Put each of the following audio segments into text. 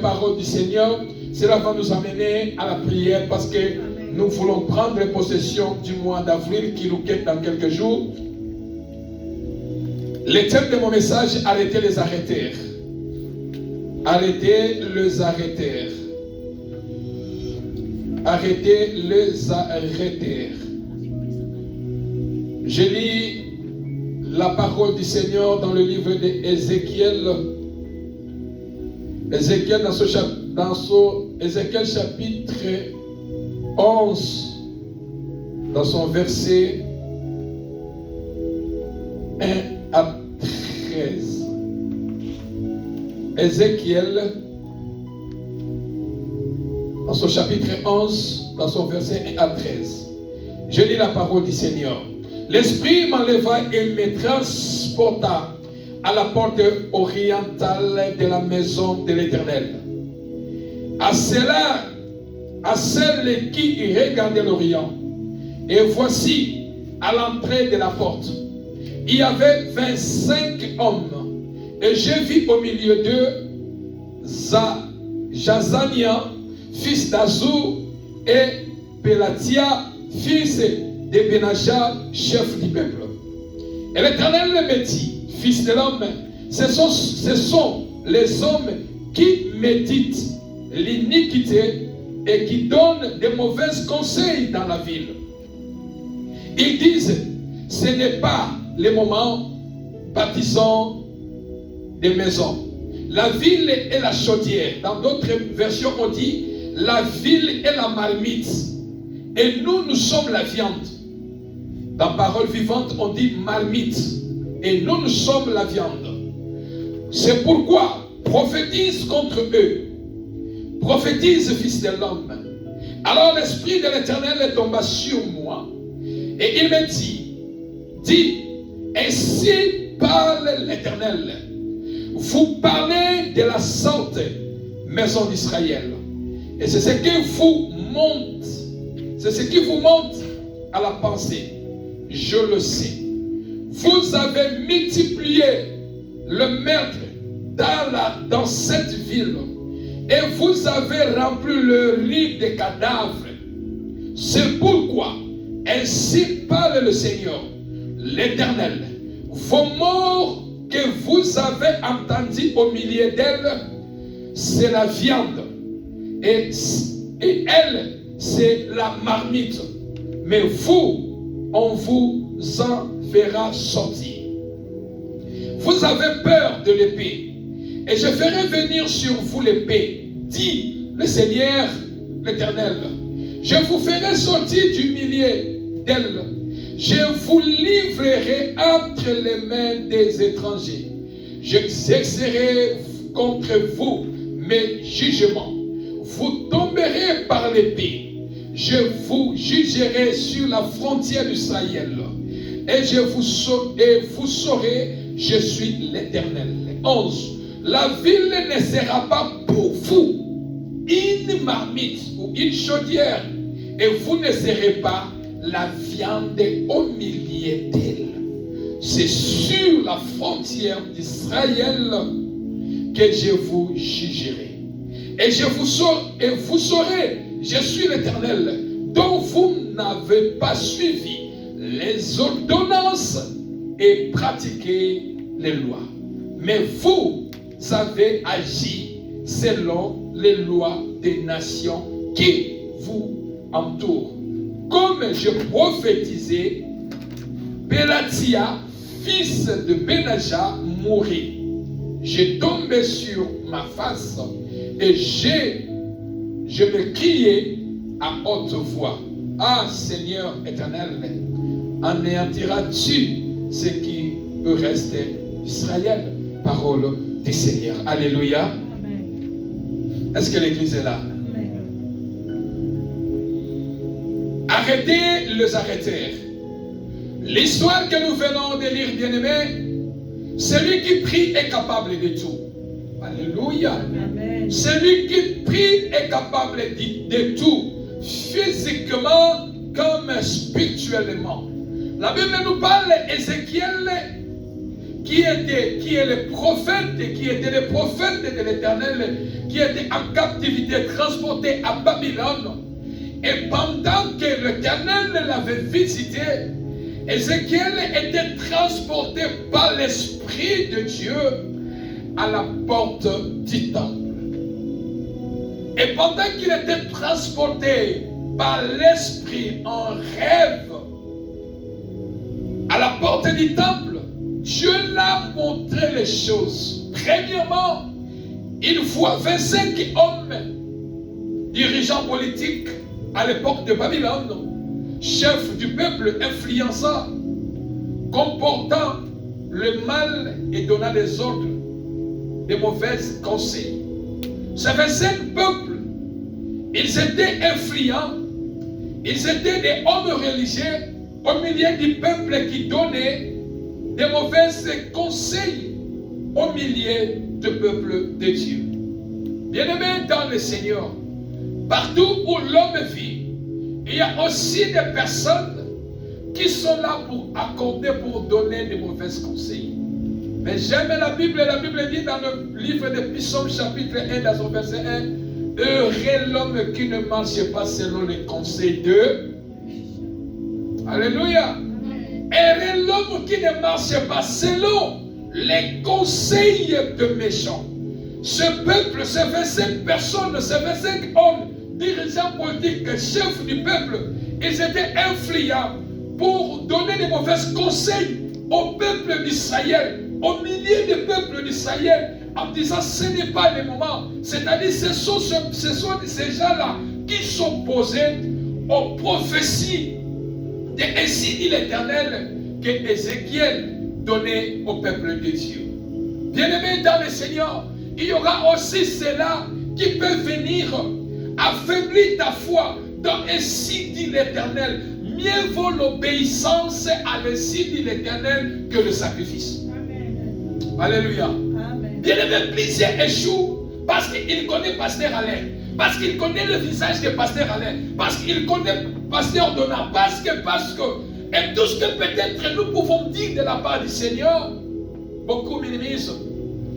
paroles du Seigneur, cela va nous amener à la prière parce que nous voulons prendre possession du mois d'avril qui nous quitte dans quelques jours. Le thème de mon message, arrêtez les arrêteurs. Arrêtez les arrêteurs. Arrêtez les arrêteurs. Je lis la parole du Seigneur dans le livre d'Ézéchiel. Ézéchiel Ézéchiel chapitre 11, dans son verset 1 à 13. Ézéchiel, dans son chapitre 11, dans son verset 1 à 13. Je lis la parole du Seigneur. L'Esprit m'enleva et me transporta à la porte orientale de la maison de l'Éternel. À celle qui regardait l'Orient. Et voici, à l'entrée de la porte, il y avait 25 hommes. Et je vis au milieu d'eux Jazania, fils d'Azur, et Pelatia, fils de Benaja, chef du peuple. Et l'Éternel me dit, fils de l'homme, ce sont les hommes qui méditent l'iniquité et qui donnent de mauvais conseils dans la ville. Ils disent, ce n'est pas le moment, bâtissons des maisons. La ville est la chaudière. Dans d'autres versions, on dit, la ville est la marmite. Et nous sommes la viande. Dans Parole vivante, on dit marmite. Et nous sommes la viande. C'est pourquoi prophétise contre eux. Prophétise, fils de l'homme. Alors l'Esprit de l'Éternel tomba sur moi. Et il me dit, dis, ainsi parle l'Éternel. Vous parlez de la sainte maison d'Israël. Et c'est ce qui vous monte. C'est ce qui vous monte à la pensée. Je le sais. Vous avez multiplié le meurtre dans cette ville. Et vous avez rempli le lit des cadavres. C'est pourquoi, ainsi parle le Seigneur, l'Éternel, vos morts que vous avez entendus au milieu d'elles, c'est la viande. Et elle, c'est la marmite. Mais vous, on vous en fera sortir. Vous avez peur de l'épée. Et je ferai venir sur vous l'épée, dit le Seigneur l'Éternel. Je vous ferai sortir du milieu d'elle. Je vous livrerai entre les mains des étrangers. J'exercerai contre vous mes jugements. Vous tomberez par l'épée. Je vous jugerai sur la frontière d'Israël. Et vous saurez, je suis l'Éternel. 11. La ville ne sera pas pour vous une marmite ou une chaudière, et vous ne serez pas la viande au milieu d'elle. C'est sur la frontière d'Israël que je vous jugerai. Et vous saurez, je suis l'Éternel, dont vous n'avez pas suivi les ordonnances et pratiqué les lois. Mais vous avez agi selon les lois des nations qui vous entourent. Comme je prophétisais, Pelatia, fils de Benaja, mourit. J'ai tombé sur ma face et je me criais à haute voix. Ah Seigneur éternel, anéantiras-tu ce qui peut rester d'Israël? Parole du Seigneur. Alléluia. Est-ce que l'église est là? Arrêtez les arrêteurs. L'histoire que nous venons de lire, bien-aimés, celui qui prie est capable de tout. Alléluia. Amen. Celui qui prie est capable de tout, physiquement comme spirituellement. La Bible nous parle, Ézéchiel, qui est le prophète, qui était le prophète de l'Éternel, qui était en captivité, transporté à Babylone. Et pendant que l'Éternel l'avait visité, Ézéchiel était transporté par l'Esprit de Dieu à la porte du temple. Et pendant qu'il était transporté par l'Esprit en rêve à la porte du temple, Dieu l'a montré les choses. Premièrement, il voit 25 hommes, dirigeants politiques à l'époque de Babylone, chefs du peuple influençants, comportant le mal et donnant des ordres, des mauvais conseils. Ces 25 peuples, ils étaient influents, ils étaient des hommes religieux au milieu du peuple qui donnait des mauvais conseils au milieu du peuple de Dieu. Bien-aimés dans le Seigneur, partout où l'homme vit, il y a aussi des personnes qui sont là pour accorder, pour donner des mauvais conseils. Mais j'aime la Bible dit dans le livre de Psaume chapitre 1, dans son verset 1, heureux l'homme qui ne marche pas selon les conseils de... Alléluia. Heureux l'homme qui ne marche pas selon les conseils de méchants. Ce peuple, ces 25 personnes, ces 25 hommes, dirigeants politiques, chefs du peuple, ils étaient influents pour donner des mauvais conseils au peuple d'Israël, au milieu du peuple d'Israël, en disant ce n'est pas le moment. C'est-à-dire ce sont ces gens-là qui sont posés aux prophéties de ainsi dit l'Éternel que Ézéchiel donnait au peuple de Dieu. Bien-aimés dans le Seigneur, il y aura aussi ceux-là qui peuvent venir affaiblir ta foi dans ainsi dit l'Éternel. Mieux vaut l'obéissance à ainsi dit l'Éternel que le sacrifice. Amen. Alléluia. Amen. Bien-aimé, plusieurs échouent parce qu'il connaît Pasteur Alain, parce qu'il connaît le visage de Pasteur Alain, parce qu'il connaît Pasteur Donat, parce que, et tout ce que peut-être nous pouvons dire de la part du Seigneur, beaucoup minimisent.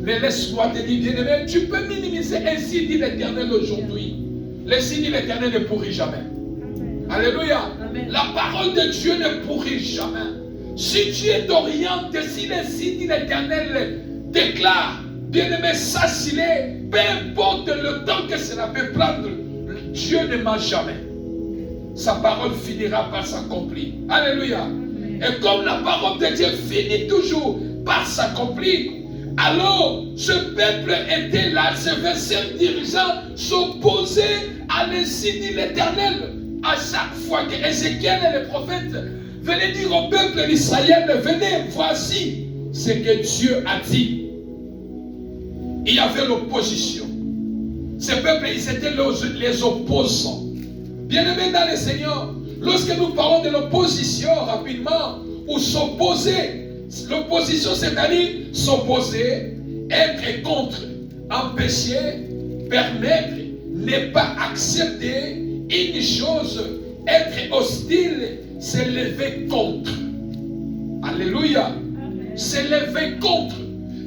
Mais laisse-moi te dire, bien-aimé, tu peux minimiser ainsi dit l'Éternel aujourd'hui. Ainsi dit l'Éternel ne pourrit jamais. Amen. Alléluia. Amen. La parole de Dieu ne pourrit jamais. Si Dieu t'oriente, si ainsi dit l'Éternel déclare, bien-aimé, sache-le, peu importe le temps que cela peut prendre, Dieu ne ment jamais. Sa parole finira par s'accomplir. Alléluia. Amen. Et comme la parole de Dieu finit toujours par s'accomplir, alors ce peuple était là, ces 25 dirigeants s'opposaient à l'insi dit l'Éternel. À chaque fois que Ézéchiel et les prophètes venaient dire au peuple d'Israël, venez, voici ce que Dieu a dit. Il y avait l'opposition. Ces peuples, ils étaient les opposants. Bien-aimés dans le Seigneur, lorsque nous parlons de l'opposition rapidement, ou s'opposer, l'opposition c'est-à-dire s'opposer, être contre, empêcher, permettre, ne pas accepter une chose, être hostile, se lever contre. Alléluia. Se lever contre.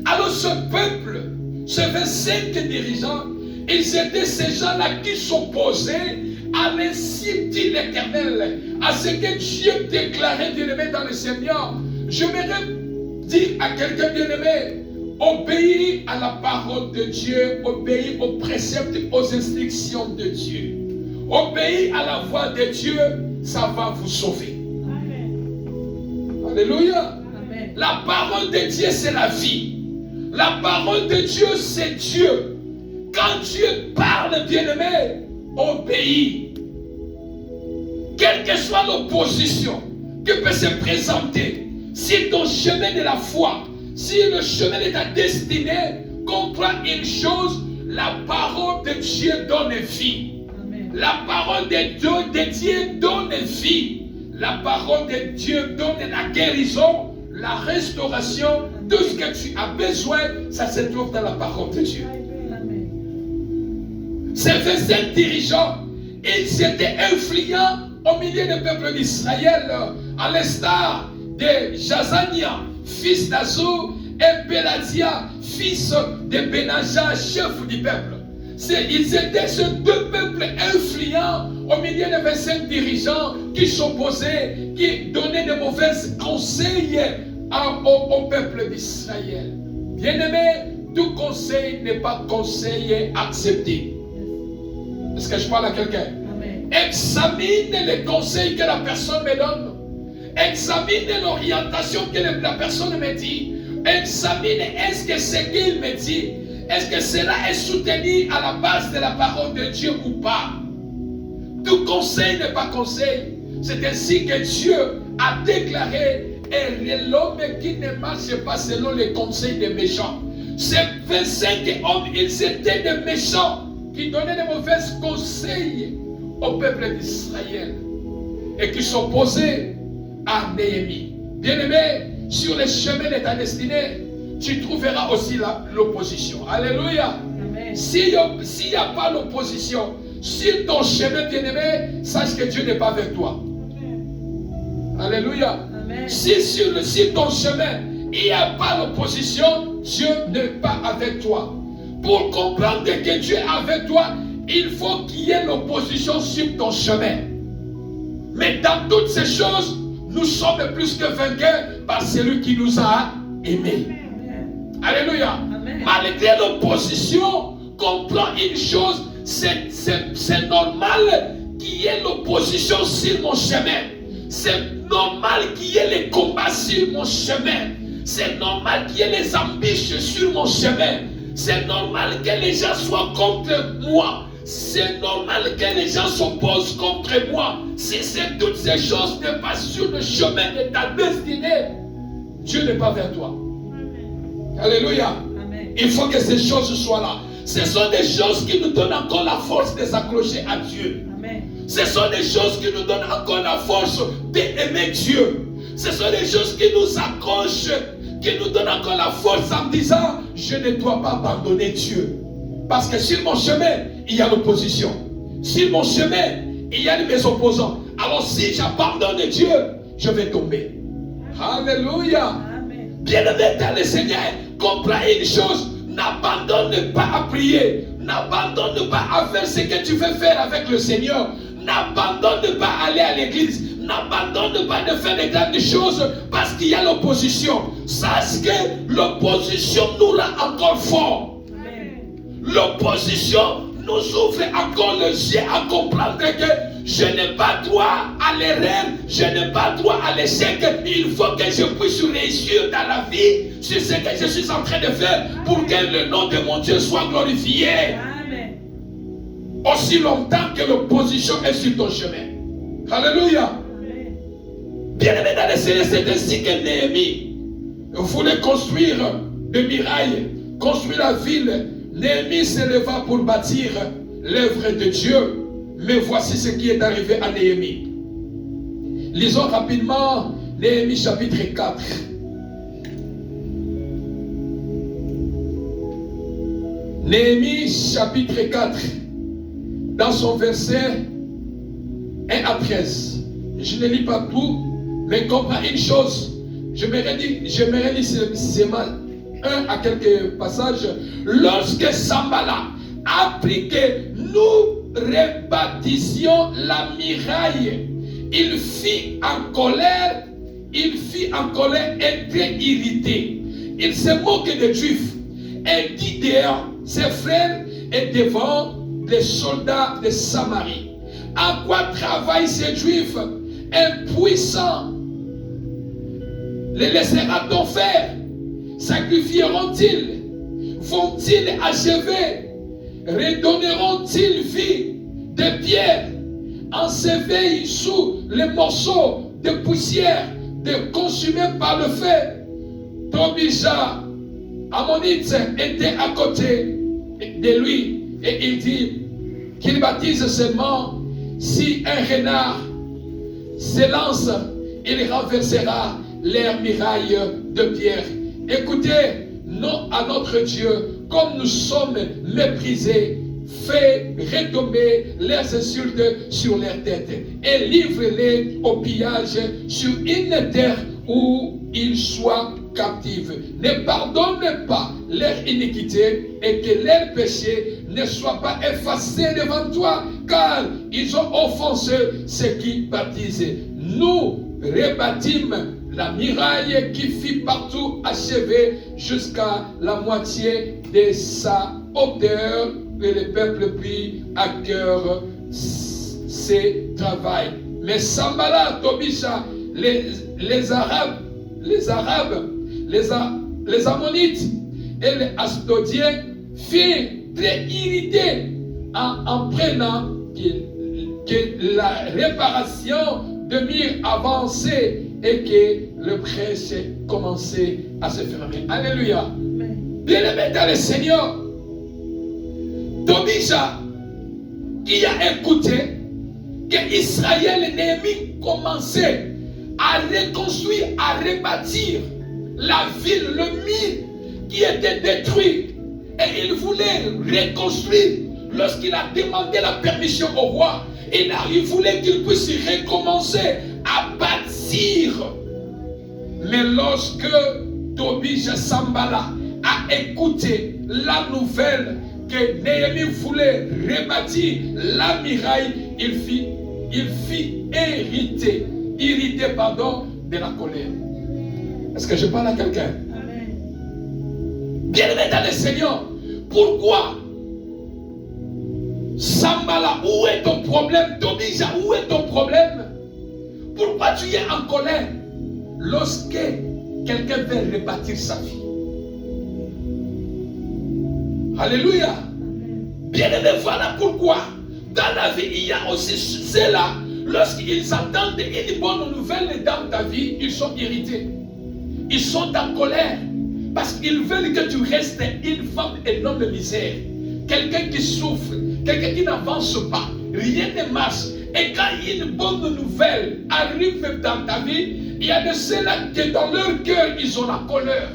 Alors ce peuple, ces 25 dirigeants, ils étaient ces gens-là qui s'opposaient à l'insi dit l'Éternel, à ce que Dieu déclarait bien-aimé dans le Seigneur. J'aimerais dire à quelqu'un bien-aimé, obéis à la parole de Dieu, obéis aux préceptes, aux instructions de Dieu. Obéis à la voix de Dieu, ça va vous sauver. Amen. Alléluia. Amen. La parole de Dieu, c'est la vie. La parole de Dieu, c'est Dieu. Quand Dieu parle, bien-aimé, obéis. Quelle que soit l'opposition qui peut se présenter, si ton chemin de la foi, si le chemin de ta destinée, comprends une chose, la parole de Dieu donne vie. Amen. La parole de Dieu donne vie. La parole de Dieu donne la guérison, la restauration. Tout ce que tu as besoin, ça se trouve dans la parole de Dieu. Amen. Ces 25 dirigeants, ils étaient influents au milieu du peuple d'Israël, à l'instar de Jazania, fils d'Azur, et Pélatia, fils de Benaja, chef du peuple. Ils étaient ces deux peuples influents au milieu de 25 dirigeants qui s'opposaient, qui donnaient de mauvais conseils au peuple d'Israël. Bien-aimé, tout conseil n'est pas conseil accepté. Est-ce que je parle à quelqu'un? Examine les conseils que la personne me donne. Examine l'orientation que la personne me dit. Examine est-ce que ce qu'il me dit, est-ce que cela est soutenu à la base de la parole de Dieu ou pas? Tout conseil n'est pas conseil. C'est ainsi que Dieu a déclaré, et l'homme qui ne marche pas selon les conseils des méchants. Ces 25 hommes, ils étaient des méchants qui donnaient de mauvais conseils au peuple d'Israël et qui s'opposaient à Néhémie. Bien-aimé, sur les chemins de ta destinée, tu trouveras aussi l'opposition. Alléluia. S'il n'y a pas l'opposition sur ton chemin, bien-aimé, sache que Dieu n'est pas avec toi. Alléluia. Si sur ton chemin, il n'y a pas l'opposition, Dieu n'est pas avec toi. Pour comprendre que Dieu est avec toi, il faut qu'il y ait l'opposition sur ton chemin. Mais dans toutes ces choses, nous sommes plus que vainqueurs par celui qui nous a aimés. Alléluia. Malgré l'opposition, comprends une chose, c'est normal qu'il y ait l'opposition sur mon chemin. C'est normal qu'il y ait les combats sur mon chemin. C'est normal qu'il y ait les embûches sur mon chemin. C'est normal que les gens soient contre moi. C'est normal que les gens s'opposent contre moi. Si c'est toutes ces choses ne pas sur le chemin de ta destinée, Dieu n'est pas vers toi. Alléluia. Amen. Il faut que ces choses soient là. Ce sont des choses qui nous donnent encore la force de s'accrocher à Dieu. Amen. Ce sont des choses qui nous donnent encore la force d'aimer Dieu. Ce sont des choses qui nous accrochent, qui nous donnent encore la force en disant, je ne dois pas abandonner Dieu. Parce que sur mon chemin, il y a l'opposition. Sur mon chemin, il y a mes opposants. Alors si j'abandonne Dieu, je vais tomber. Alléluia. Bien-aimé dans le Seigneur, comprends une chose, n'abandonne pas à prier, n'abandonne pas à faire ce que tu veux faire avec le Seigneur, n'abandonne pas à aller à l'église, n'abandonne pas de faire de grandes choses parce qu'il y a l'opposition. Sache que l'opposition nous rend encore fort. L'opposition nous ouvre encore les yeux à comprendre que je n'ai pas droit à l'erreur, je n'ai pas droit à l'échec. Il faut que je puisse réussir dans la vie sur ce que je suis en train de faire pour que le nom de mon Dieu soit glorifié. Amen. Aussi longtemps que l'opposition est sur ton chemin. Alléluia. Bien-aimé dans le Seigneur, c'est ainsi que Néhémie voulait construire des murailles, construire la ville. Néhémie s'éleva pour bâtir l'œuvre de Dieu. Mais voici ce qui est arrivé à Néhémie. Lisons rapidement Néhémie chapitre 4. Néhémie chapitre 4. Dans son verset 1 à 13. Je ne lis pas tout, mais comprends une chose. J'aimerais lire seulement un à quelques passages. Lorsque Sambala apprit que nous rebâtissions la muraille, il fit en colère et très irrité. Il se moque des Juifs et dit dehors ses frères et devant les soldats de Samarie. À quoi travaillent ces Juifs impuissants? Les laissera-t-on faire? Sacrifieront-ils? Vont-ils achever? Redonneront-ils vie de pierre? Ensevés sous les morceaux de poussière consumés par le feu. Tobija, Ammonite, était à côté de lui et il dit qu'il baptise seulement si un renard se lance, il renversera leurs murailles de pierre. Écoutez, non à notre Dieu, comme nous sommes méprisés, fais retomber leurs insultes sur leurs têtes et livre-les au pillage sur une terre où ils soient captives. Ne pardonne pas leur iniquité et que leurs péchés ne soient pas effacés devant toi, car ils ont offensé ceux qui baptisent. Nous rebâtîmes la muraille qui fut partout achevée jusqu'à la moitié de sa hauteur, et le peuple prit à cœur ses travaux. Mais Sanballat, Tobija, les Ammonites et les Asdodiens furent très irrités en prenant que la réparation de murs avançait et que le prêche commençait à se fermer. Alléluia. Bien-aimé dans le Seigneur, Tobija, qui a écouté que Israël et Néhémie commençaient à reconstruire, à rebâtir la ville, le mur qui était détruit, et il voulait reconstruire. Lorsqu'il a demandé la permission au roi, il voulait qu'il puisse recommencer à bâtir. Mais lorsque Tobija Sanballat a écouté la nouvelle que Néhémie voulait rebâtir la muraille, il fit irrité de la colère. Est-ce que je parle à quelqu'un? Bien-aimé dans le Seigneur, pourquoi Sanballat, où est ton problème? Tobija, où est ton problème? Pourquoi tu es en colère lorsque quelqu'un veut rebâtir sa vie? Alléluia. Bien-aimé, voilà pourquoi dans la vie il y a aussi ceux-là, lorsqu'ils entendent une bonne nouvelle dans ta vie, ils sont irrités, ils sont en colère, parce qu'ils veulent que tu restes une femme et un homme de misère, quelqu'un qui souffre, quelqu'un qui n'avance pas, rien ne marche. Et quand une bonne nouvelle arrive dans ta vie, il y a de ceux-là qui dans leur cœur ils ont la colère.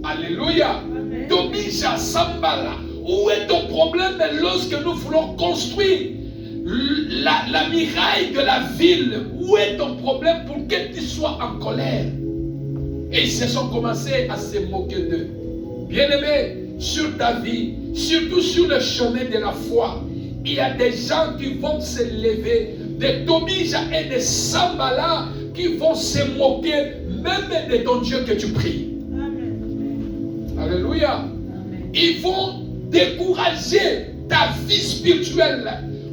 Alléluia. Tobija Sanballat, où est ton problème lorsque nous voulons construire la muraille de la ville? Où est ton problème pour que tu sois en colère? Et ils se sont commencés à se moquer d'eux. Bien-aimé, sur ta vie, surtout sur le chemin de la foi, il y a des gens qui vont se lever, des Tobija et des Sanballat qui vont se moquer même de ton Dieu que tu pries. Amen. Alléluia. Amen. Ils vont décourager ta vie spirituelle.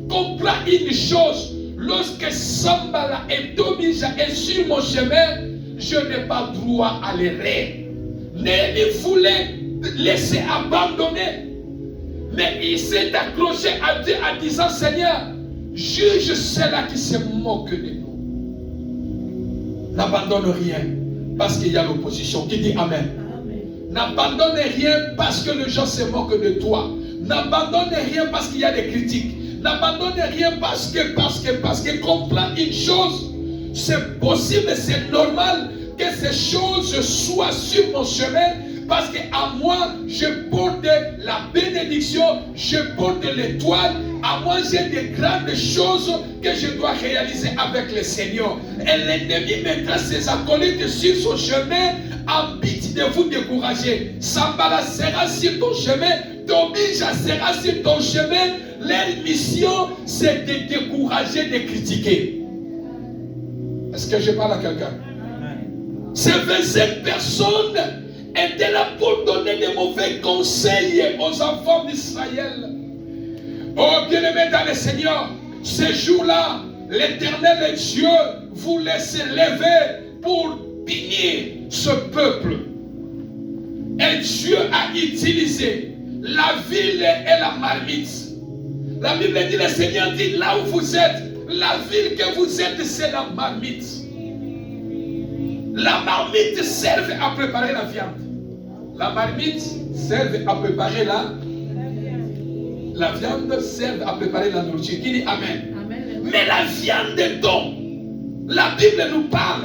Comprends une chose, lorsque Sanballat et Tobija est sur mon chemin, je n'ai pas droit à l'erreur. Néhémie voulait laisser abandonner, mais il s'est accroché à Dieu en disant: Seigneur, juge ceux-là qui se moquent de nous. N'abandonne rien parce qu'il y a l'opposition. Qui dit Amen? N'abandonne rien parce que les gens se moquent de toi. N'abandonne rien parce qu'il y a des critiques. N'abandonne rien parce que comprends une chose, c'est possible, c'est normal que ces choses soient sur mon chemin, parce qu'à moi, je porte la bénédiction, je porte l'étoile. À moi, j'ai des grandes choses que je dois réaliser avec le Seigneur. Et l'ennemi mettra ses acolytes sur son chemin en but de vous décourager. Sanballat sera sur ton chemin, Tobija sera sur ton chemin. Leur mission, c'est de décourager, de critiquer. Est-ce que je parle à quelqu'un? Ces 25 personnes étaient là pour donner de mauvais conseils aux enfants d'Israël. Oh bien-aimés dans le Seigneur, ces jours-là, l'Éternel Dieu voulait se lever pour punir ce peuple. Et Dieu a utilisé la ville et la marmite. La Bible dit, le Seigneur dit, là où vous êtes, la ville que vous êtes, c'est la marmite. La marmite sert à préparer la viande. La marmite sert à préparer la viande sert à préparer la nourriture. Qui dit Amen? Amen. Mais la viande dont la Bible nous parle,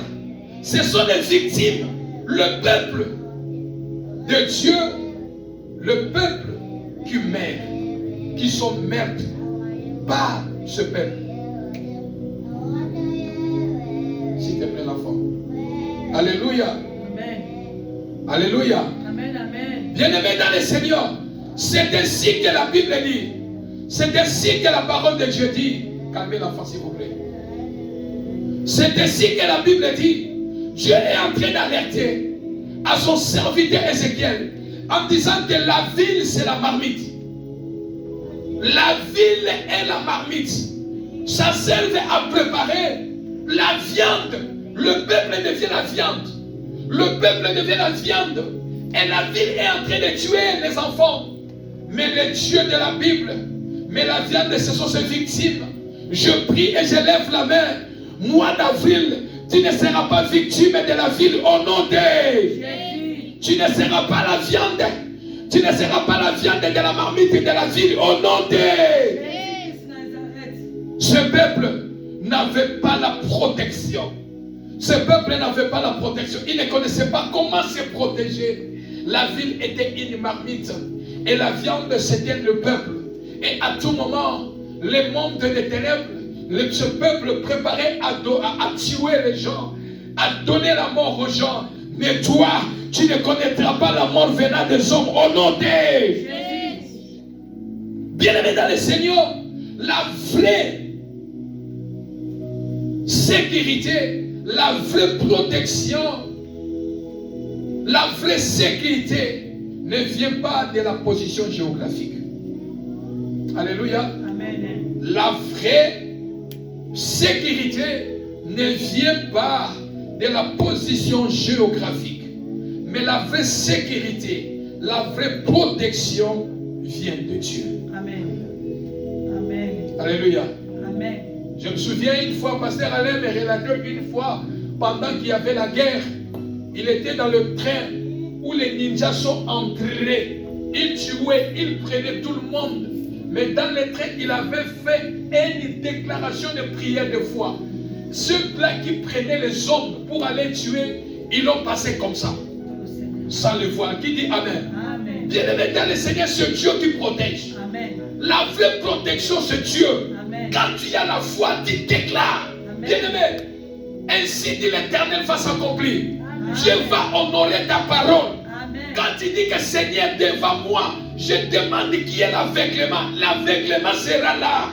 ce sont les victimes, le peuple de Dieu, le peuple qui meurt, qui sont meurtres par ce peuple. S'il te plaît, l'enfant. Alléluia. Amen. Alléluia. Amen, amen. Bien-aimés dans le Seigneur, c'est ainsi que la Bible dit. C'est ainsi que la parole de Dieu dit. Calmez l'enfant s'il vous plaît. C'est ainsi que la Bible dit. Dieu est en train d'alerter à son serviteur Ézéchiel en disant que la ville c'est la marmite. La ville est la marmite. Ça sert à préparer la viande. Le peuple devient la viande. Le peuple devient la viande. Et la ville est en train de tuer les enfants. Mais le Dieu de la Bible, mais la viande, ce sont ses victimes. Je prie et je lève la main. Mois d'avril, tu ne seras pas victime de la ville au nom de Jésus. Tu ne seras pas la viande. Tu ne seras pas la viande de la marmite de la ville au nom de Jésus. Ce peuple n'avait pas la protection. Ce peuple n'avait pas la protection. Il ne connaissait pas comment se protéger. La ville était une marmite. Et la viande, c'était le peuple. Et à tout moment, les mondes des ténèbres, ce peuple préparait à tuer les gens, à donner la mort aux gens. Mais toi, tu ne connaîtras pas la mort venant des hommes au nom de Jésus. Bien-aimé dans le Seigneur, la vraie sécurité, la vraie protection, la vraie sécurité ne vient pas de la position géographique. Alléluia. Amen. La vraie sécurité ne vient pas de la position géographique. Mais la vraie sécurité, la vraie protection vient de Dieu. Amen. Amen. Alléluia. Amen. Je me souviens une fois, Pasteur Alain me relatait une fois, pendant qu'il y avait la guerre, il était dans le train où les ninjas sont entrés. Ils tuaient, ils prenaient tout le monde. Mais dans le train, il avait fait une déclaration de prière de foi. Ceux-là qui prenaient les hommes pour aller tuer, ils l'ont passé comme ça. Sans le voir. Qui dit Amen? Amen. Bien-aimé dans le Seigneur, c'est Dieu qui protège. Amen. La vraie protection, c'est Dieu. Amen. Quand tu as la foi, tu déclares. Bien-aimé, ainsi dit l'Éternel va s'accomplir. Dieu va honorer ta parole. Amen. Quand tu dis que Seigneur, devant moi, je demande qui est l'aveuglement. L'aveuglement sera là.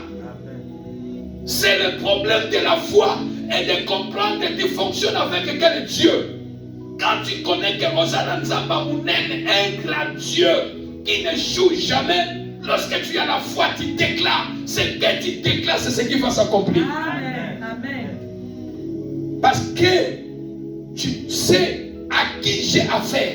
C'est le problème de la foi et de comprendre que tu fonctionnes avec quel Dieu. Quand tu connais que Osana Nzamba Mounen, un grand Dieu qui ne joue jamais, lorsque tu as la foi, tu déclares. Ce que tu déclares, c'est ce qui va s'accomplir. Amen. Amen. Parce que tu sais à qui j'ai affaire.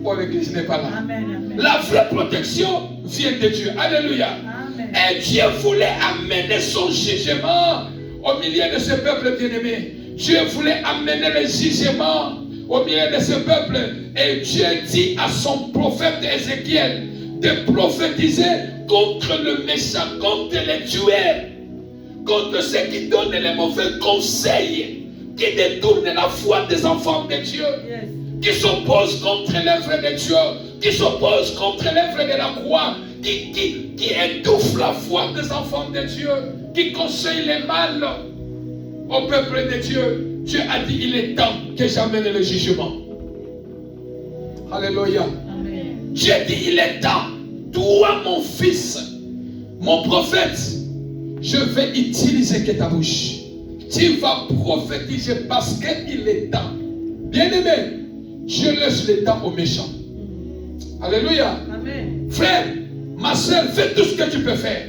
Oh, l'église n'est pas là. Amen. Amen. La vraie protection vient de Dieu. Alléluia. Amen. Et Dieu voulait amener son jugement au milieu de ce peuple bien-aimé. Dieu voulait amener le jugement au milieu de ce peuple. Et Dieu dit à son prophète Ézéchiel de prophétiser contre le méchant, contre les tueurs, contre ceux qui donnent les mauvais conseils, qui détournent la foi des enfants de Dieu, Yes. qui s'opposent contre l'œuvre de Dieu, qui s'opposent contre l'œuvre de la croix, qui étouffe la foi des enfants de Dieu, qui conseille le mal au peuple de Dieu. Dieu a dit, il est temps que j'amène le jugement. Alléluia. Amen. Dieu dit, il est temps. Toi, mon fils, mon prophète, je vais utiliser que ta bouche. Tu vas prophétiser parce qu'il est temps. Bien-aimé, Dieu laisse le temps aux méchants. Alléluia. Amen. Frère, ma soeur, fais tout ce que tu peux faire.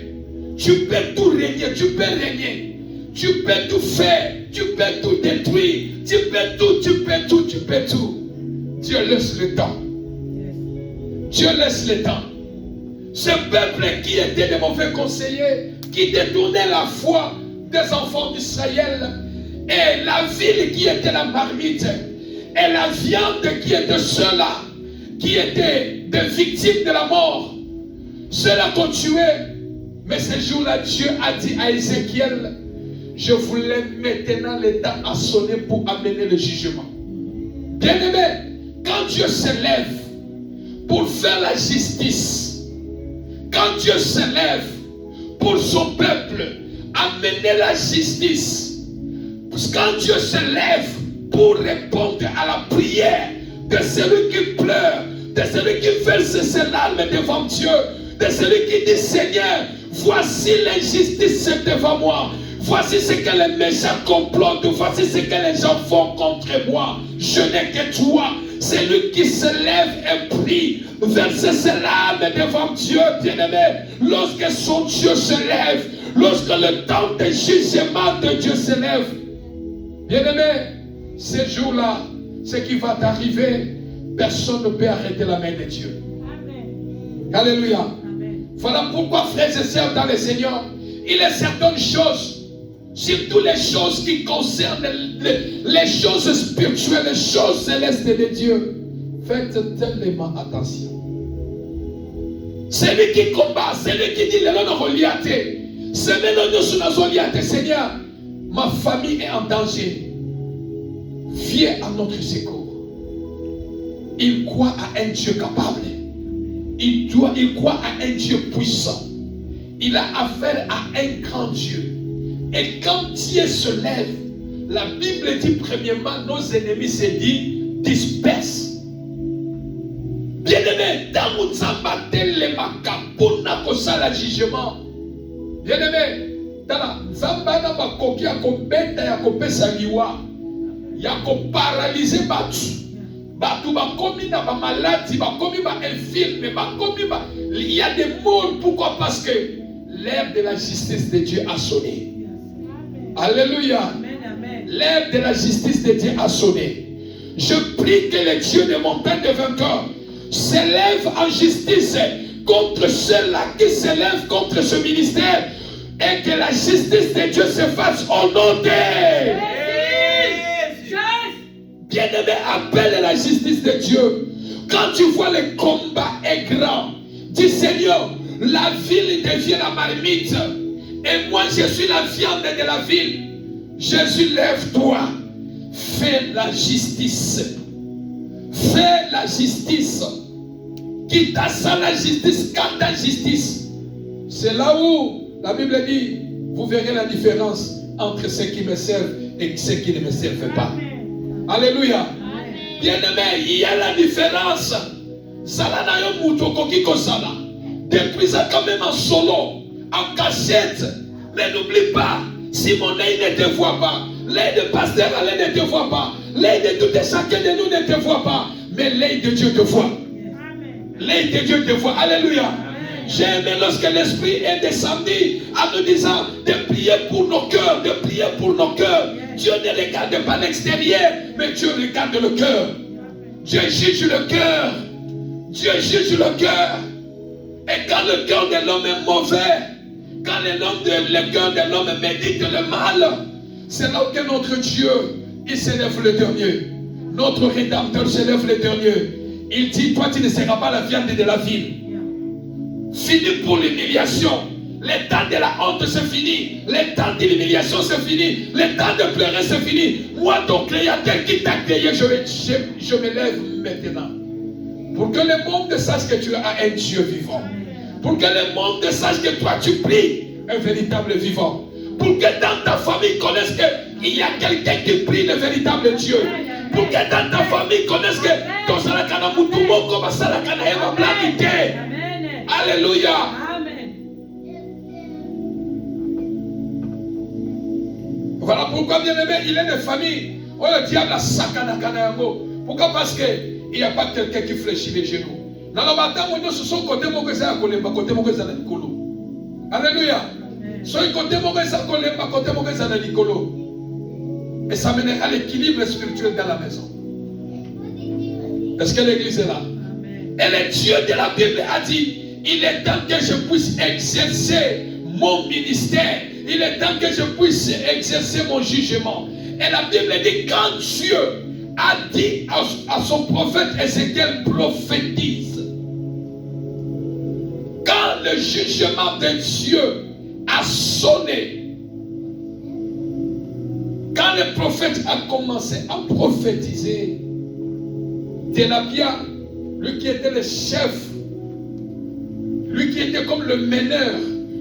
Tu peux tout régner, tu peux régner. Tu peux tout faire, tu peux tout détruire. Tu peux tout, tu peux tout, tu peux tout. Dieu laisse le temps. Yes. Dieu laisse le temps. Ce peuple qui était des mauvais conseillers, qui détournait la foi des enfants d'Israël, et la ville qui était la marmite, et la viande qui était ceux-là, qui étaient des victimes de la mort, ceux-là qu'on tuait. Mais ce jour-là, Dieu a dit à Ézéchiel, je voulais maintenant le temps à sonner pour amener le jugement. Bien-aimé, quand Dieu se lève pour faire la justice, quand Dieu se lève pour son peuple, amener la justice, quand Dieu se lève pour répondre à la prière de celui qui pleure, de celui qui verse ses larmes devant Dieu, de celui qui dit Seigneur, voici l'injustice devant moi, voici ce que les méchants complotent, voici ce que les gens font contre moi. Je n'ai que toi. C'est lui qui se lève et prie, verse ses larmes devant Dieu, bien-aimé. Lorsque son Dieu se lève, lorsque le temps de jugement de Dieu se lève, bien-aimé, ce jour-là, ce qui va t'arriver, personne ne peut arrêter la main de Dieu. Amen. Alléluia. Amen. Voilà pourquoi, frères et sœurs dans le Seigneur, il y a certaines choses, surtout les choses qui concernent les choses spirituelles, les choses célestes de Dieu. Faites tellement attention. C'est lui qui combat, c'est lui qui dit Seigneur, ma famille est en danger. Viens à notre secours. Il croit à un Dieu capable. Il croit à un Dieu puissant. Il a affaire à un grand Dieu. Et quand Dieu se lève, la Bible dit premièrement, nos ennemis se disent, disperse. Bien-aimé, dans mon sambatel, les macabons n'a pas ça le jugement. Bien-aimé, dans la zambana makoki ya kobeta ya kopesa liwa, ya koparalyser batu. Batu bakomi na ba maladie, bakomi ba infirme, bakomi ba. Il y a des morts. Pourquoi? Parce que l'heure de la justice de Dieu a sonné. Alléluia. L'heure de la justice de Dieu a sonné. Je prie que le Dieu des montagnes de vainqueurs s'élève en justice contre ceux-là qui s'élèvent contre ce ministère et que la justice de Dieu se fasse au nom de bien-aimé, appelle la justice de Dieu. Quand tu vois le combat est grand, dis Seigneur, la ville devient la marmite. Et moi, je suis la viande de la ville. Jésus, lève-toi. Fais la justice. Fais la justice. Quitte à ça la justice, quand ta justice. C'est là où la Bible dit, vous verrez la différence entre ceux qui me servent et ceux qui ne me servent pas. Amen. Alléluia. Bien-aimé, il y a la différence. Depuis ça quand même en solo. En cachette, mais n'oublie pas, si mon œil ne te voit pas, l'œil de pasteur Alain ne te voit pas, l'œil de tout et chacun de nous ne te voit pas, mais l'œil de Dieu te voit. L'œil de Dieu te voit. Alléluia. J'ai aimé lorsque l'Esprit est descendu en nous disant de prier pour nos cœurs, de prier pour nos cœurs. Dieu ne regarde pas l'extérieur, mais Dieu regarde le cœur. Dieu juge le cœur. Dieu juge le cœur. Et quand le cœur de l'homme est mauvais, quand le cœur de l'homme médite le mal, c'est là que notre Dieu, il s'élève le dernier. Notre Rédempteur s'élève le dernier. Il dit, toi tu ne seras pas la viande de la ville. Fini pour l'humiliation. Le temps de la honte c'est fini. Le temps de l'humiliation c'est fini. Le temps de pleurer c'est fini. Moi ton créateur qui t'a créé, je me lève maintenant. Pour que le monde sache que tu as un Dieu vivant. Pour que le monde sache que toi tu pries un véritable vivant. Pour que dans ta famille connaisse qu'il y a quelqu'un qui prie le véritable Dieu. Pour que dans ta famille connaisse que ton salakana mutumo comme salakana ema blanquité. Alléluia. Voilà pourquoi, bien aimé, il est une famille. Oh, le diable a sakana kanayango. Pourquoi? Parce qu'il n'y a pas quelqu'un qui fléchit les genoux. Dans le matin, nous sommes côté Mokéza, côté Mokéza de Nicolo. Alléluia. Soit côté Mokéza, côté Mokéza de Nicolo. Et ça mènera à l'équilibre spirituel dans la maison. Est-ce que l'église est là? Et le Dieu de la Bible a dit, il est temps que je puisse exercer mon ministère. Il est temps que je puisse exercer mon jugement. Et la Bible dit, quand Dieu a dit à son prophète Ézéchiel, prophétise. Quand le jugement de Dieu a sonné, quand le prophète a commencé à prophétiser, Delabia, lui qui était le chef, lui qui était comme le meneur,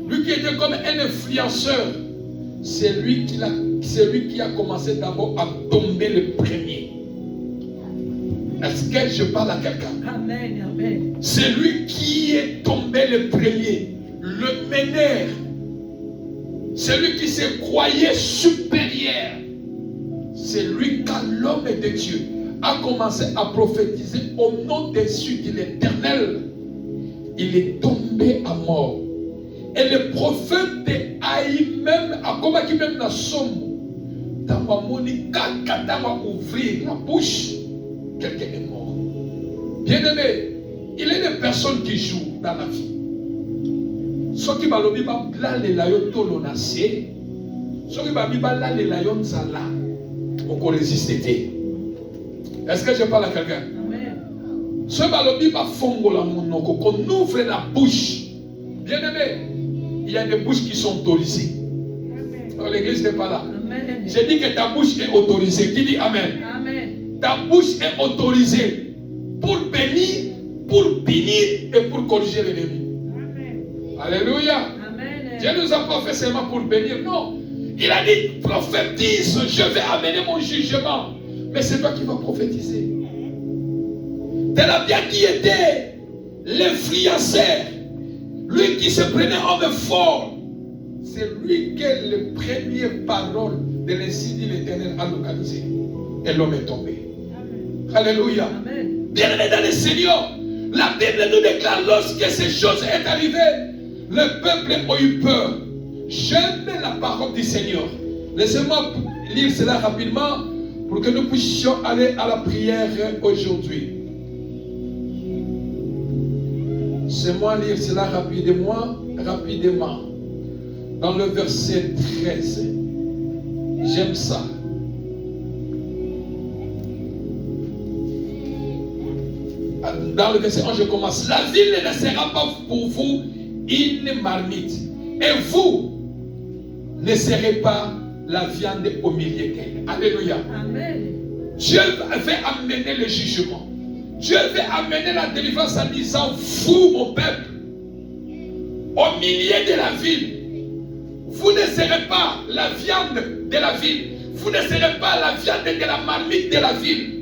lui qui était comme un influenceur, c'est lui qui a commencé d'abord à tomber le premier. Est-ce que je parle à quelqu'un? Amen. Amen. Celui qui est tombé le premier, le meneur, celui qui se croyait supérieur, c'est lui quand l'homme de Dieu a commencé à prophétiser au nom des cieux de l'Éternel, il est tombé à mort. Et le prophète a même, a combattu même la somme. Dans ma moni, quand ouvrir la bouche, quelqu'un est mort. Bien-aimé, il y a des personnes qui jouent dans la vie. Ceux qui ont dit que les lions tolo nassé, ceux qui ont dit que les lions zala, on peut résister. Est-ce que je parle à quelqu'un? Ceux qui ont dit que fongo la monoko, qu'on ouvre la bouche. Bien-aimé, il y a des bouches qui sont autorisées. Alors l'église n'est pas là. Amen. J'ai dit que ta bouche est autorisée. Qui dit Amen? Amen. Ta bouche est autorisée pour bénir, pour punir et pour corriger l'ennemi. Alléluia. Amen. Dieu ne nous a pas fait seulement pour bénir, non. Il a dit, prophétise, je vais amener mon jugement. Mais c'est toi qui vas prophétiser. T'es là bien qui était l'influenceur, lui qui se prenait homme fort. C'est lui qui est le premier parole de l'insigne de l'Éternel à localiser. Et l'homme est tombé. Amen. Alléluia. Amen. Bien-aimé dans le Seigneur, la Bible nous déclare lorsque ces choses sont arrivées, le peuple a eu peur. J'aime la parole du Seigneur. Laissez-moi lire cela rapidement pour que nous puissions aller à la prière aujourd'hui. Laissez-moi lire cela rapidement. Dans le verset 13. J'aime ça. Dans le verset 1, je commence. La ville ne sera pas pour vous une marmite. Et vous ne serez pas la viande au milieu d'elle. Alléluia. Amen. Dieu va amener le jugement. Dieu va amener la délivrance en disant, vous, mon peuple, au milieu de la ville, vous ne serez pas la viande de la ville. Vous ne serez pas la viande de la marmite de la ville.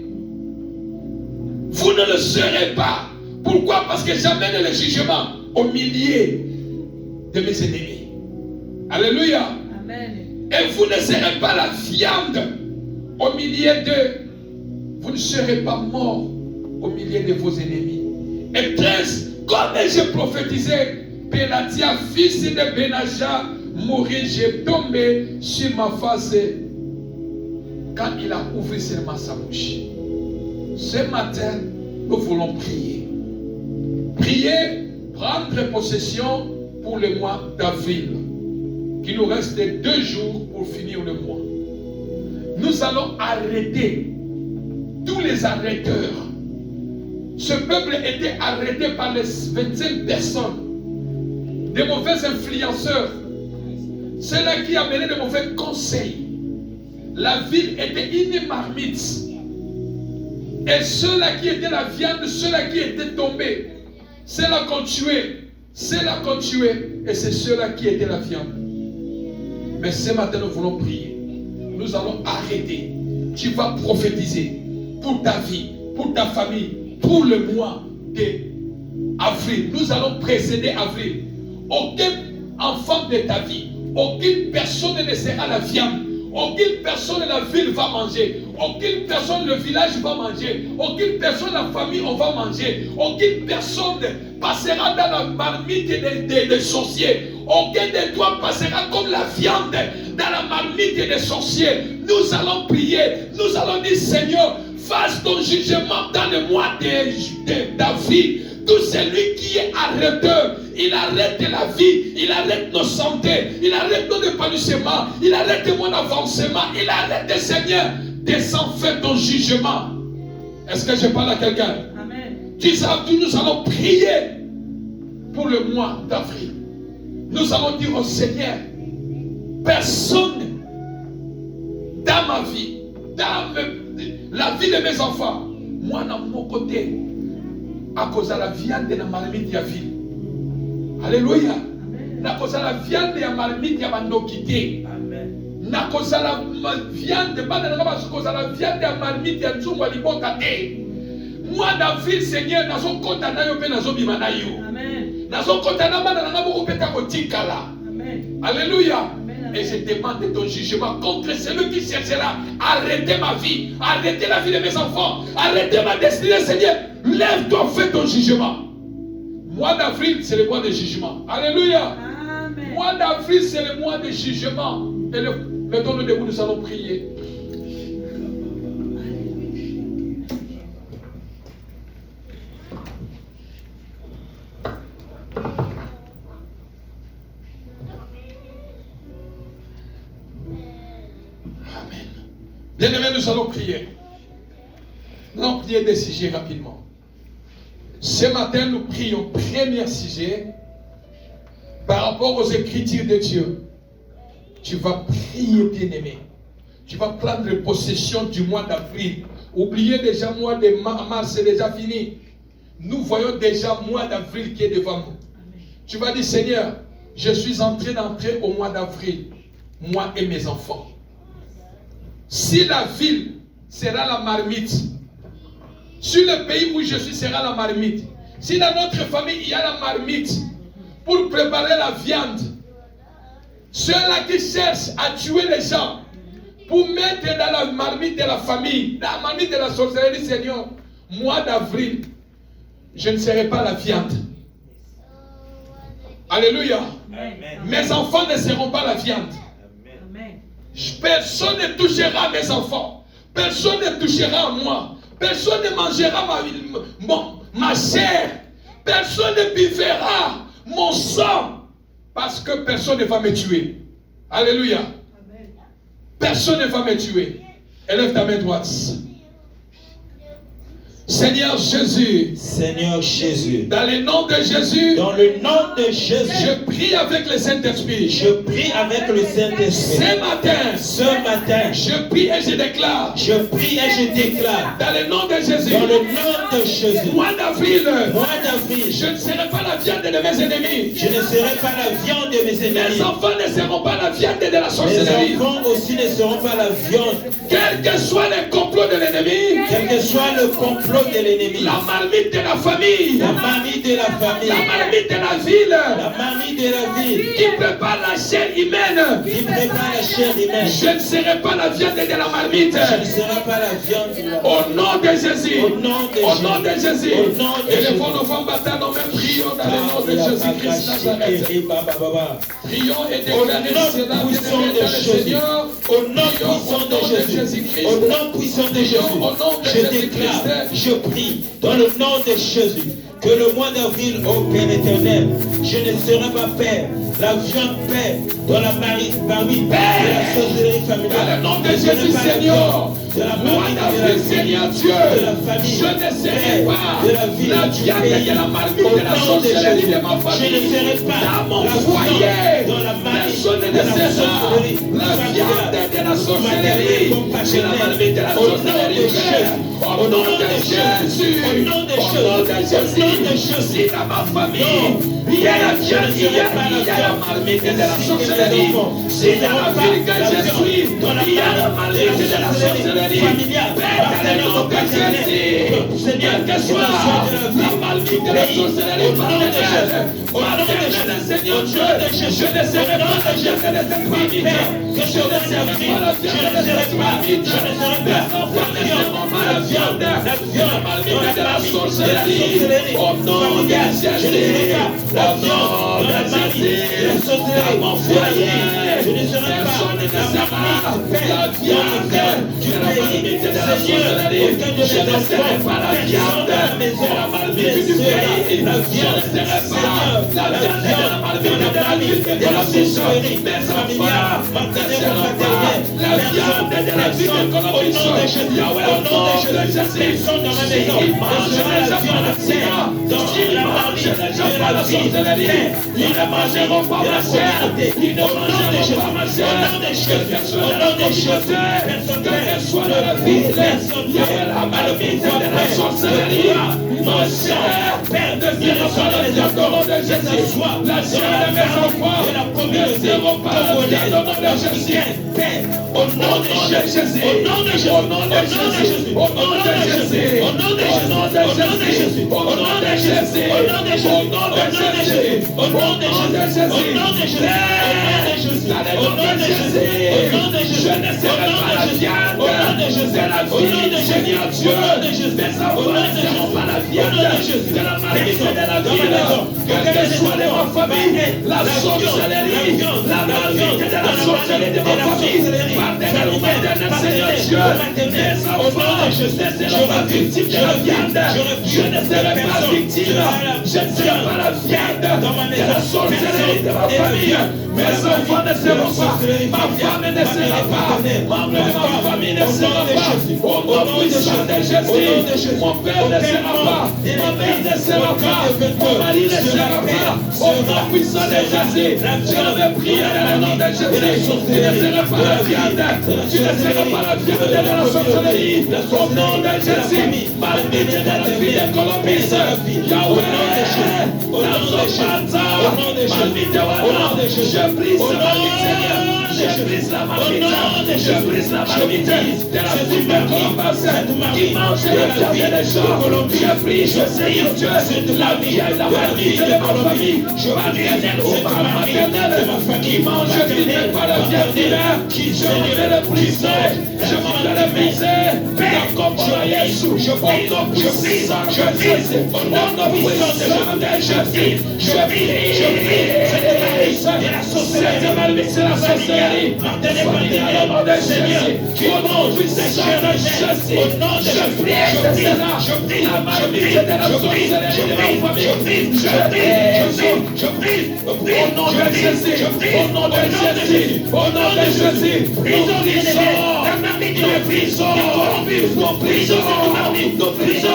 Vous ne le serez pas. Pourquoi? Parce que j'amène le jugement au milieu de mes ennemis. Alléluia. Amen. Et vous ne serez pas la viande au milieu d'eux. Vous ne serez pas mort au milieu de vos ennemis. Et 13, comme j'ai prophétisé, Pélatia, fils de Benaja, mourir, j'ai tombé sur ma face quand il a ouvert seulement sa bouche. Ce matin, nous voulons prier. Prier, prendre possession pour le mois d'avril. Qu'il nous reste 2 jours pour finir le mois. Nous allons arrêter tous les arrêteurs. Ce peuple était arrêté par les 25 personnes, des mauvais influenceurs, ceux-là qui amenaient de mauvais conseils. La ville était une marmite. Et ceux-là qui étaient la viande, ceux-là qui étaient tombés, ceux-là qu'on tuait, ceux-là qu'on tuait, et c'est ceux-là qui étaient la viande. Mais ce matin, nous voulons prier. Nous allons arrêter. Tu vas prophétiser pour ta vie, pour ta famille, pour le mois d'avril. Nous allons précéder avril. Aucun enfant de ta vie, aucune personne ne sera la viande. Aucune personne de la ville va manger. Aucune personne du village va manger. Aucune personne de la famille on va manger. Aucune personne passera dans la marmite des sorciers. Aucun de toi passera comme la viande dans la marmite des sorciers. Nous allons prier. Nous allons dire, Seigneur, fasse ton jugement dans le mois d'avril. Tout celui qui est arrêteur, il arrête la vie, il arrête nos santé, il arrête nos épanouissements, il arrête mon avancement, il arrête, Seigneur, descends, fais ton jugement. Est-ce que je parle à quelqu'un? Amen. Nous allons prier pour le mois d'avril. Nous allons dire au Seigneur, personne dans ma vie, dans la vie de mes enfants, moi dans mon côté, à cause de la viande de la marmite de la ville. Alléluia. À cause de la viande de la marmite de la manokité. À cause de la viande de la marmite de la zumba libokate. Moi d'avril, Seigneur, nazo kota na yo pe nazo bima na yo. Amen. Nazo kota na bana na boko peta ko tikala. Amen. Alléluia. Amen. Et je demande ton jugement contre celui qui cherchera à arrêter ma vie, arrêter la vie de mes enfants, arrêter ma destinée, Seigneur. Lève-toi, fais ton jugement. Mois d'avril, c'est le mois de jugement. Alléluia. Amen. Mois d'avril, c'est le mois de jugement. Et mettons-nous debout, nous allons prier. Amen. Bien-aimés, nous allons prier. Nous allons prier des sujets rapidement. Ce matin, nous prions premier sujet par rapport aux Écritures de Dieu. Tu vas prier, bien-aimé. Tu vas prendre possession du mois d'avril. Oubliez déjà le mois de mars, c'est déjà fini. Nous voyons déjà le mois d'avril qui est devant nous. Tu vas dire, Seigneur, je suis en train d'entrer au mois d'avril, moi et mes enfants. Si la ville sera la marmite, sur le pays où je suis sera la marmite, si dans notre famille il y a la marmite pour préparer la viande, ceux-là qui cherchent à tuer les gens pour mettre dans la marmite de la famille, dans la marmite de la sorcellerie, Seigneur, mois d'avril, je ne serai pas la viande. Alléluia. Amen. Mes enfants ne seront pas la viande. Amen. Personne ne touchera à mes enfants. Personne ne touchera à moi. Personne ne mangera ma chair. Personne ne buvera mon sang. Parce que personne ne va me tuer. Alléluia. Amen. Personne ne va me tuer. Élève ta main droite. Seigneur Jésus, Seigneur Jésus, dans le nom de Jésus, dans le nom de Jésus, je prie avec le Saint-Esprit. je prie avec le Saint-Esprit. Ce matin, je prie et je déclare, je prie et je déclare, dans le nom de Jésus, dans le nom de Jésus, mois d'avril, je je ne serai pas la viande de mes ennemis. ne serai pas la viande de mes Mes ennemis. enfants ne seront pas la viande de la Mes sorcellerie. enfants aussi ne seront pas la viande. Quel que soit le complot de l'ennemi, Quel que soit le complot de l'ennemi, la marmite de la famille, la marmite de la famille, la marmite de la ville, la marmite de la ville, qui prépare la chair humaine, qui prépare la chair humaine, je ne serai pas la viande de la marmite. je ne serai pas la viande de la Au nom de Jésus, Au nom de au nom de Jésus, Au nom de élevons Jésus. nos femmes batailles, nous prions dans le nom de Jésus-Christ Nazareth. Prions et déclarons cela, puissant de bien-aimés Jésus. Seigneur. Au nom puissant de Jésus, au nom puissant de Jésus, je déclare, je prie dans le nom de Jésus que le mois d'avril, ô Père éternel, je ne serai pas père, la viande père dans la marmite de la sorcellerie familiale. Dans le nom de Je ne serai Jésus, pas la Seigneur, viande de la moi marmite d'avril, Seigneur Dieu, de la famille, je ne serai pas de la ville, la du viande pays. de la marmite Au de la nom de sorcellerie Jésus, de ma famille. je ne serai pas Dans mon la foyer, viande dans la marmite personne de ne la sera sorcellerie la viande de la sorcellerie, maternelle, de la marmite de la au nom de sorcellerie. Jésus, Au nom de Jésus, au nom de au nom de Jésus, au nom de Jésus, Jésus. si dans ma famille, il y a la viande, il y a la marmite de la sorcellerie. Si dans la ville que je suis, il y a la marmite de la sorcellerie. Père, dans le nom de Jésus, quel que soit la marmite de la sorcellerie paternelle, maternelle, Seigneur Dieu, je ne serai pas la viande de cette famille. Je ne serai pas la viande de cette famille. Mes enfants ne seront pas la viande de la marmite de la sorcellerie. Au nom de Jésus, au nom de Jésus, dans mon foyer, personne ne sera la viande de la marmite de la sorcellerie. Je ne serai pas la viande de la marmite du pays. Je ne serai pas la viande de la marmite de la ville, de la mission. Mes enfants ne seront pas la viande de la ville économique. Yahweh, au nom de Jésus, s'ils mangent déjà pas la terre, s'ils mangent déjà pas la sorcellerie, ils ne mangeront pas ma chair, ils ne mangeront pas ma chair. Quel que soit leur communauté, quel que soit leur ville, personne, Père, malheureusement, Père, mon sang, Père, de guérison dans les enfants, que ce soit la chair de mes enfants, de la communauté congolaise, africaine, Père, au nom de Jésus, au nom de Jésus, au nom de Jésus, au nom de Jésus, au nom de Jésus, au nom de Jésus, au nom de Jésus, au nom de Jésus, au nom de Jésus, au nom de Jésus, au nom de Jésus, au nom de Jésus, je ne serai pas la viande, au nom de Jésus, la vie de Seigneur Dieu, au nom de Jésus, mes enfants ne seront pas la viande, de la maladie de la vie, que soit de ma famille, la sorcellerie, la maladie de la sorcellerie de ma famille, Seigneur Dieu, mes enfants ne seront pas victimes de la viande, je ne serai pas victime, je ne serai pas la viande de la sorcellerie de ma famille, mes enfants ne seront pas, ma femme ne sera pas, ma famille ne sera pas, au nom puissant de Jésus, mon père ne sera pas, ma mère ne sera pas, mon mari ne sera pas, au nom puissant de Jésus, je vais prier dans le nom de Jésus, tu ne seras pas la viande, tu ne seras pas la viande de la sorcellerie, au nom de Jésus, malgré de la vie de Colombie, Yahweh, au nom de Jésus, je brise la malédiction, je brise la malédiction, je brise la malédiction de la fumée qui mange la vie des gens, je prie, je Seigneur Dieu, la vie et la maladie de ma famille, je maternelle ou maternelle, qui mange par la vie divine, je vais le briser, je vais le briser, comme Jésus, je brise, au nom de puissance de Jésus, je brise, cette malédiction, la sorcellerie, au nom de Jésus, au nom de Jésus, au nom de Jésus, je brise la malédiction de la sorcellerie de ma famille, je brise, au nom de Jésus, au nom de Jésus, au nom de Jésus, nos prisons, nos prisons, nos prisons, nos prisons,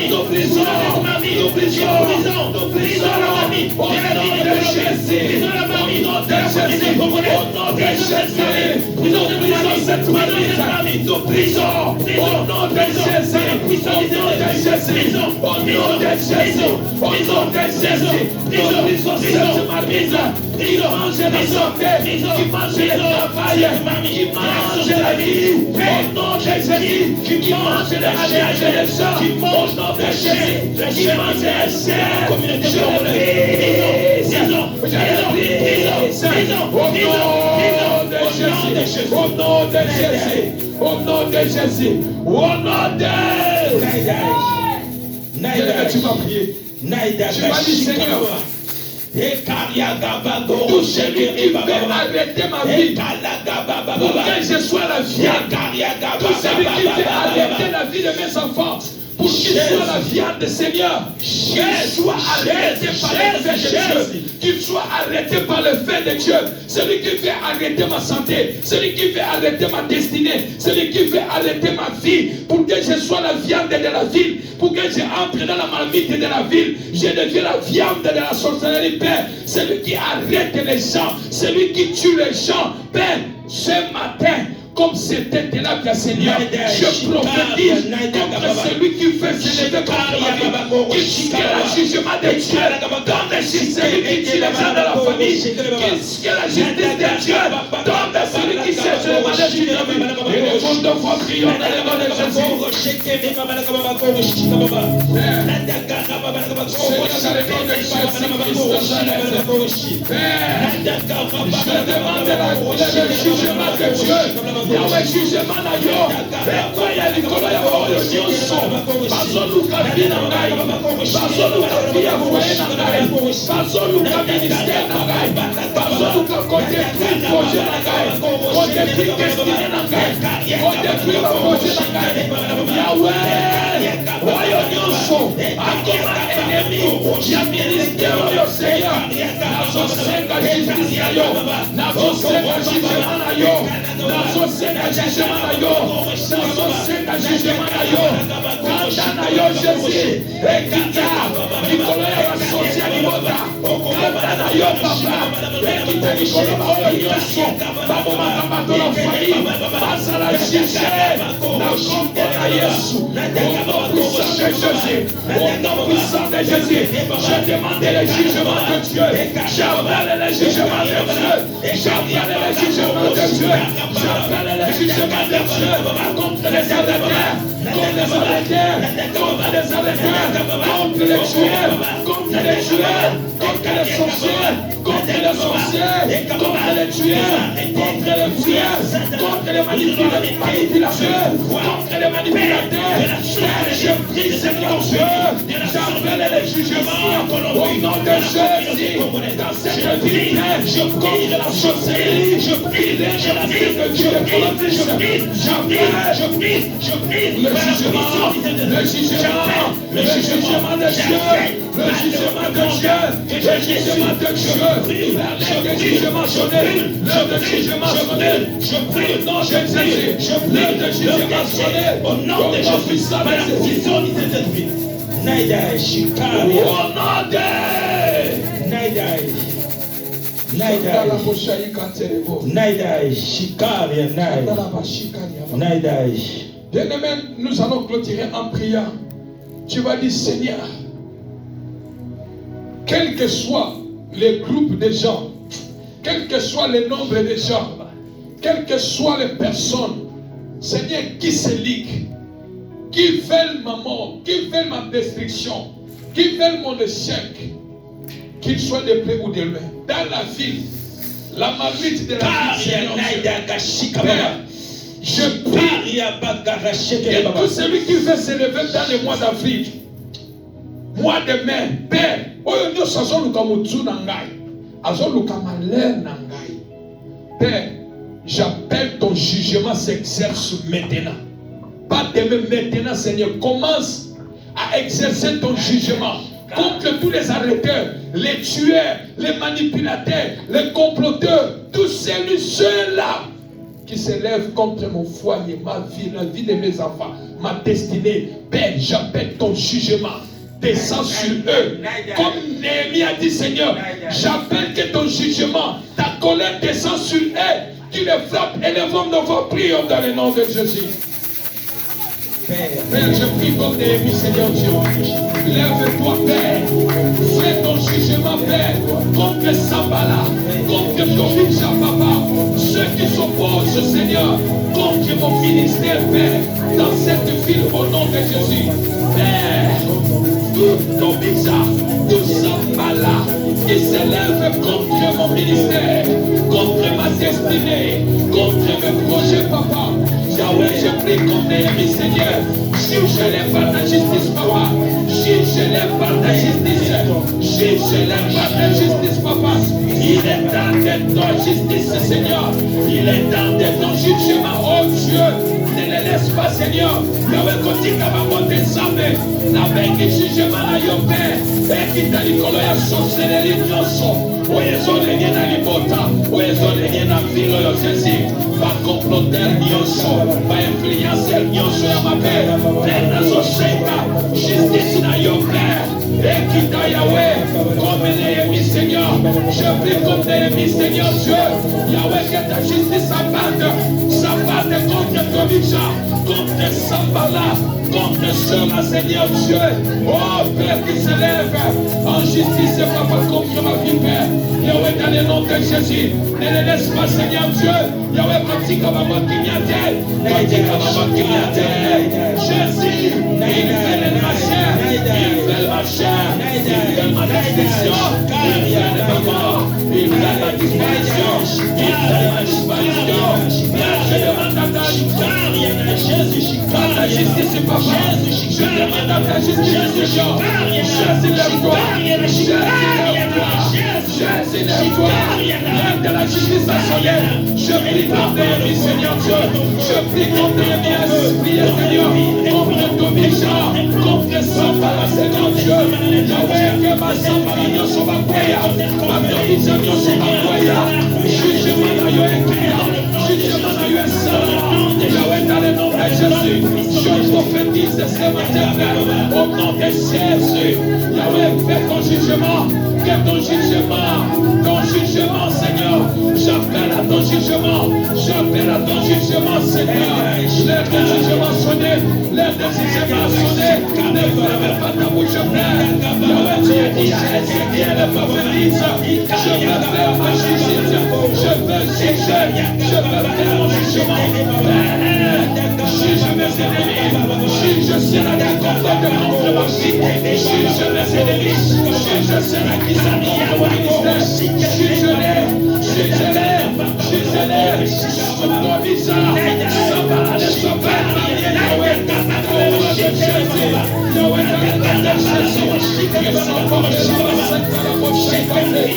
nos prisons, nos prisons, au nom de Jésus, au nom de Jésus, au nom de Jésus, nous brisons cette maladie, nos prisons, au nom de Jésus, au nom de Jésus, au nom de Jésus, au nom de Jésus, nous brisons cette maladie, qui mange la santé, qui mange le travail, qui mange la vie, au nom de Jésus, qui mange le mariage des gens, qui mange nos péchés, qui mange les chair, je au nom de Jésus, au nom de Jésus, au nom de Jésus, tu m'as prié, tu m'as dit Seigneur, tout celui qui veut arrêter ma vie pour que je sois la viande, tout celui qui veut arrêter la vie de mes enfants pour qu'il soit la viande, Seigneur, qu'il soit arrêté par le fait de Dieu, qu'il soit arrêté par le fait de Dieu, celui qui veut arrêter ma santé, celui qui veut arrêter ma destinée, celui qui veut arrêter ma vie, pour que je sois la viande de la ville, pour que je entre dans la marmite de la ville, je deviens la viande de la sorcellerie, Père, celui qui arrête les gens, celui qui tue les gens, Père, ce matin, comme c'était ténèbres, Seigneur, je prophétise contre celui qui fait s'élever contre ma vie, qui est le jugement de Dieu, donne celui qui tue les gens de la famille, qui est la justice de Dieu, donne celui qui cherche le malheur de la vie. Et le fond de vos prions dans le nom de Jésus. Seigneur, dans le nom de Jésus-Christ de Nazareth, Père, je demande le jugement de Dieu. Yahweh jugement na yo, pourquoi il y a des combats de nyonso, bazoluka vie na ngai, bazoluka vie ya foyer na ngai, bazoluka ministère na ngai, bazoluka kodétruire projet na ngai, kodétruire destinée na ngai, kodétruire projet na ngai. Yahweh, oyo nyonso, akoma ennemi, ya ministère oyo Seigneur, nazosenga justice na yo, nazosenga jugement na yo, nazosenga jugement na yo, nazosenga jugement na Jésus, Ekita, Nicolas va sortir à l'imota, Kanda yo papa, Ekita Nicolas, Yesu, Babo Makabato la famille, face à la justice, la comté à Yesu, au nom puissant de Jésus, au nom puissant de Jésus, je demande le jugement de Dieu, j'appelle le jugement de Dieu, j'appelle le jugement de Dieu, j'appelle le jugement de Dieu, contre les arrêteurs, contre les arrêteurs, contre les arrêteurs, contre les tueurs, contre les tueurs, contre les sorciers, contre les sorciers, contre les tueurs, contre les tueurs, contre les manipulateurs, contre les manipulateurs. Je prie Seigneur Dieu, j'appelle les jugements au nom de Jésus. Dans cette vie, je prie la sorcellerie, je prie de Dieu, je prie le jugement de Dieu, le jugement de Dieu, le jugement de Dieu, l'heure de jugement sonné, l'heure de jugement sonné, je prie au nom de Jésus, l'heure de jugement sonné, au nom de Jésus, Naida Shikaria. au nom de Naida Shikaria. Naida. Bien-aimé, nous allons clôturer en priant. Tu vas dire, Seigneur, quel que soit le groupe de gens, quel que soit le nombre de gens, quelles que soient les personnes, Seigneur, qui se liguent, qui veulent ma mort, qui veulent ma destruction, qui veulent mon échec, qu'ils soient de près ou de loin, dans la ville, la marmite de la vie, Seigneur, Père, je prie, et tout celui qui veut se lever dans le mois d'avril, mois de mai, Père, Père, j'appelle ton jugement s'exerce maintenant. Pas demain, maintenant, Seigneur. Commence à exercer ton jugement contre tous les arrêteurs, les tueurs, les manipulateurs, les comploteurs, tous ceux-là qui se lèvent contre mon foyer, ma vie, la vie de mes enfants, ma destinée. Père, j'appelle ton jugement. Descends sur eux. Comme Néhémie a dit, Seigneur, j'appelle que ton jugement, ta colère descend sur eux. Tu les frappes et les vents de vos prières dans le nom de Jésus. Père, je prie comme Néhémie, Seigneur Dieu. Lève-toi, Père. Fais ton jugement, Père, contre Sambala, contre Tobija, Papa. Ceux qui s'opposent, Seigneur, contre mon ministère, Père, dans cette ville, au nom de Jésus. Père, tout Tobija, tout Sambala, qui s'élève contre mon ministère, contre ma destinée, contre mes projets, Papa. Yahweh, je prie comme Néhémie, Seigneur. Juge-les par ta justice, Papa. Juge-les par ta justice. Juge-les par ta justice, Papa. Il est temps de ton justice, Seigneur. Il est temps de ton jugement, oh Dieu. Ne les laisse pas, Seigneur. Yahweh, continue à monter Zambé. Avec le jugement à yo Père. Et qui t'a dit qu'on a sorcellerie de l'ensemble. Oyezolenge na libota, oyezolenge na ville yo Jésus, ba comploteur nyonso, ba influenceur nyonso ya mabe, tena zoshenga, justice na yo Père, ekita Yahweh, comme Néhémie Seigneur, je prie comme Néhémie Seigneur Dieu, Yahweh que ta justice s'abatte contre Tobija, contre Sambala, contre ceux-là Seigneur Dieu, oh Père qui se lève en justice, Papa contre ma vie Père. Yahweh, dans le nom de Jésus, ne les laisse pas, Seigneur Dieu. Yahweh, pratique à ma continuité. Pratique à ma continuité. Jésus, il fait ma chair. Il fait ma chair. Il fait ma destruction. Il fait ma mort. Il fait ma disparition. Il fait ma disparition. Je demande à ta justice. Ta justice, Papa. Je demande à ta justice, Seigneur. Jésus, lève-toi. Jésus, lève-toi. Jésus, lève-toi. Lève de la justice à soleil. Je prie comme Néhémie, Seigneur Dieu. Je prie comme Néhémie, Seigneur. Contre Tobija, contre Sambala, Seigneur Dieu. Yahweh, que ma Sambala ne soit pas prière. Ma Tobija ne soit pas prière. Jugement à Yahweh, jugement à Yahweh, Yahweh, dans le nom de Jésus. Je prophétise ce matin, au nom de Jésus. Yahweh, fais ton jugement. Que ton jugement, Seigneur. J'appelle à ton jugement. J'appelle à ton jugement, Seigneur. L'air de jugement sonné. L'air de jugement sonné. Ne fermez pas ta bouche, frère. Yahweh, tu as dit, Jésus, le prophétise. Je veux faire ma justice. Je veux juger. Je veux faire mon jugement. Juge mes ennemis. Juge ceux-là qui combattent contre ma vie. Juge mes ennemis. Juge ceux-là qui s'habillent à mon ministère. Juge-les. Juge-les. Juge-les. Sur ton visage. Sabalade, sabalade. Yahweh, au nom de Jésus. Yahweh, dans le nom de Jésus. Que son corps chante cette parole chantée.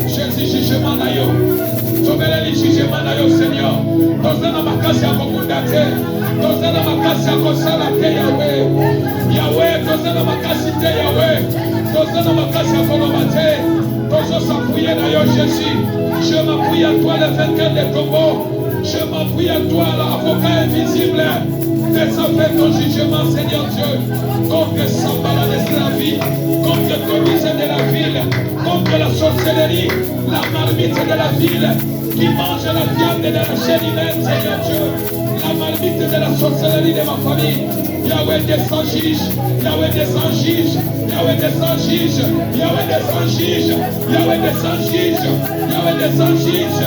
Jésus, jugement na yo. Tobeleli jugement na yo, Seigneur. Tozana makasi ya kokunda te. Tozana makasi ya kosala te, Yahweh. Yahweh, tozana makasi te, Yahweh. Tozana makasi ya koloba te. Tozo s'appuyer na yo, Jésus. Je m'appuie à toi, le vainqueur des combats. Je m'appuie à toi, l'avocat invisible. Désormais ton jugement, Seigneur Dieu, contre Sambala de la vie, contre le commissaire de la ville, contre la sorcellerie, la marmite de la ville, qui mange la viande de la chair humaine, Seigneur Dieu, la marmite de la sorcellerie de ma famille. Yahweh descend juge, Yahweh descend juge, Yahweh descend juge, Yahweh descend juge, Yahweh descend juge, Yahweh descend juge,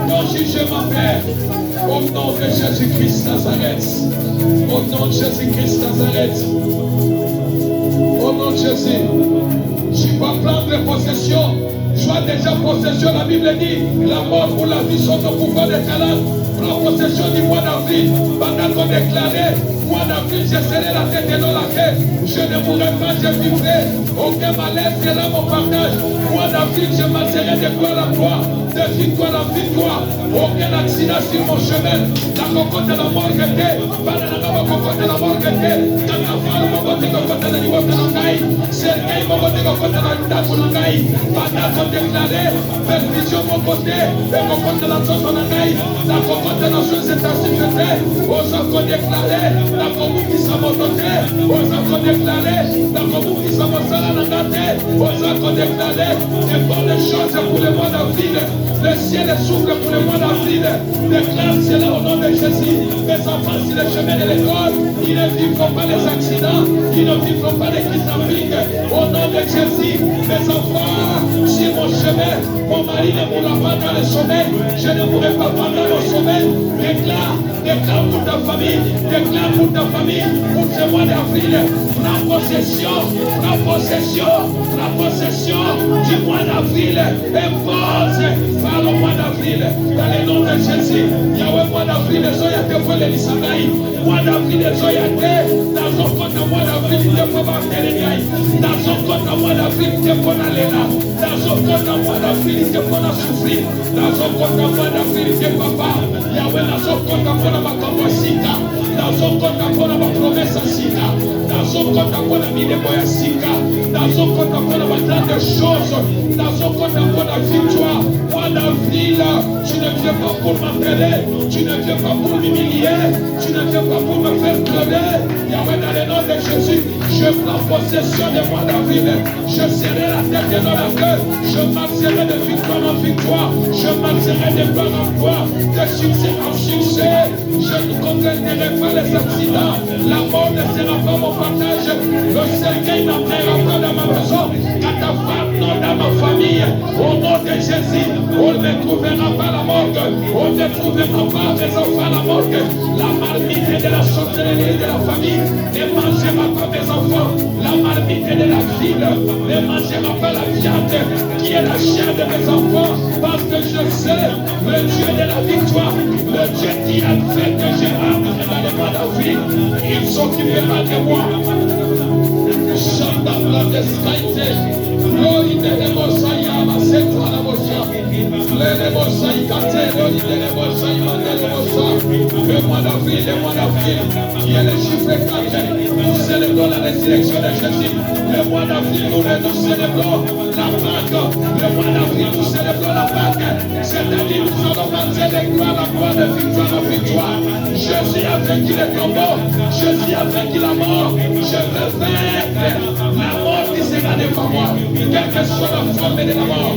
ton jugement, Père, au nom de Jésus-Christ Nazareth, au nom de Jésus-Christ Nazareth, au nom de Jésus, tu vas prendre possession, tu as déjà possession, la Bible dit, la mort ou la vie sont au pouvoir des talents. Prends possession du mois d'avril, pendant qu'on déclarait, mois d'avril, je serai la tête et non la queue. Je ne mourrai pas, je vivrai. Aucun malaise que là mon partage. Mois d'avril, je marcherai de gloire en gloire, de victoire en victoire. Aucun accident sur mon chemin. La cocotte de la mort que t'es, pas la cocotte de la mort que t'es. Quand la femme m'a voté cocotte de la mort de l'angaï, c'est qu'il m'a voté cocotte de la mort de l'angaï. Pendant qu'on déclarait, permission mon côté, et cocotte de la sauce de l'angaï. La cocotte de la chose est assujetée. Aux enfants déclarés, la commune qui s'en mototé. Aux enfants déclarés, la commune qui s'en mototé. Aux enfants déclarés, et pour les choses pour le mois d'avril. Le ciel est souple pour le mois d'avril. Déclare cela au nom de Jésus. Mes enfants, si le chemin de l'école, ils ne vivront pas les accidents, ils ne vivront pas les kidnappings. Au nom de Jésus, mes enfants, sur mon chemin, mon mari ne mourra pas dans le sommeil, je ne mourrai pas pendant le sommeil. Déclare pour ta famille, déclare pour ta famille, pour ce mois d'avril, la possession du mois d'avril, impose par le mois d'avril, dans le nom de Jésus. Yahweh, mois d'avril, les oyates pour les Lissangaï, mois d'avril, les oyates, dans son compte, mois d'avril, il faut marquer les gailles, dans son compte, mois d'avril, il faut aller là, dans son compte, mois d'avril, il faut souffrir, dans son compte, mois d'avril, il faut pas, Yahweh, dans son compte, pour la Sika, dans son compte, pour la promesse Sika, dans son compte, pour la Milemoya Sika, dans son compte, pour la grande chose, dans son compte, pour la victoire. Mois d'avril, tu ne viens pas pour m'appeler, tu ne viens pas pour m'humilier, tu ne viens pas pour me faire pleurer. Yahweh, dans le nom de Jésus, je prends possession du mois d'avril, je serai la tête et non la queue, je marcherai de victoire en victoire, je marcherai de gloire en gloire, de succès en succès, je ne contraindrai pas les accidents, la mort ne sera pas mon partage, le cercueil n'entrera pas dans ma maison, quand ta femme non dans ma famille, au nom de Jésus, on ne trouvera pas la mort, on ne trouvera pas mes enfants la mort, la marmite de la sorcellerie de la famille ne mangera pas mes enfants, la marmite de la ville ne mangera pas la viande qui est la chair de mes enfants, parce que je sais, le Dieu de la victoire, le Dieu qui a fait que j'ai rentré dans le mois d'avril, il s'occupera de moi. Chanta blanc de Skyte, glory de Mosaya. c'est toi la bossa. Les bossa, ils cantent, les bossa, ils mandent les bossa. Le mois d'avril, qui est le chiffre 4. Nous célébrons la résurrection de Jésus. Le mois d'avril, nous célébrons la Pâque. Le mois d'avril, nous célébrons la Pâque. C'est-à-dire, nous allons marcher de gloire de victoire en victoire. Jésus a vaincu les combats. Jésus a vaincu la mort. Je veux vaincre la mort qui sera devant moi, quelle que soit la forme de la mort.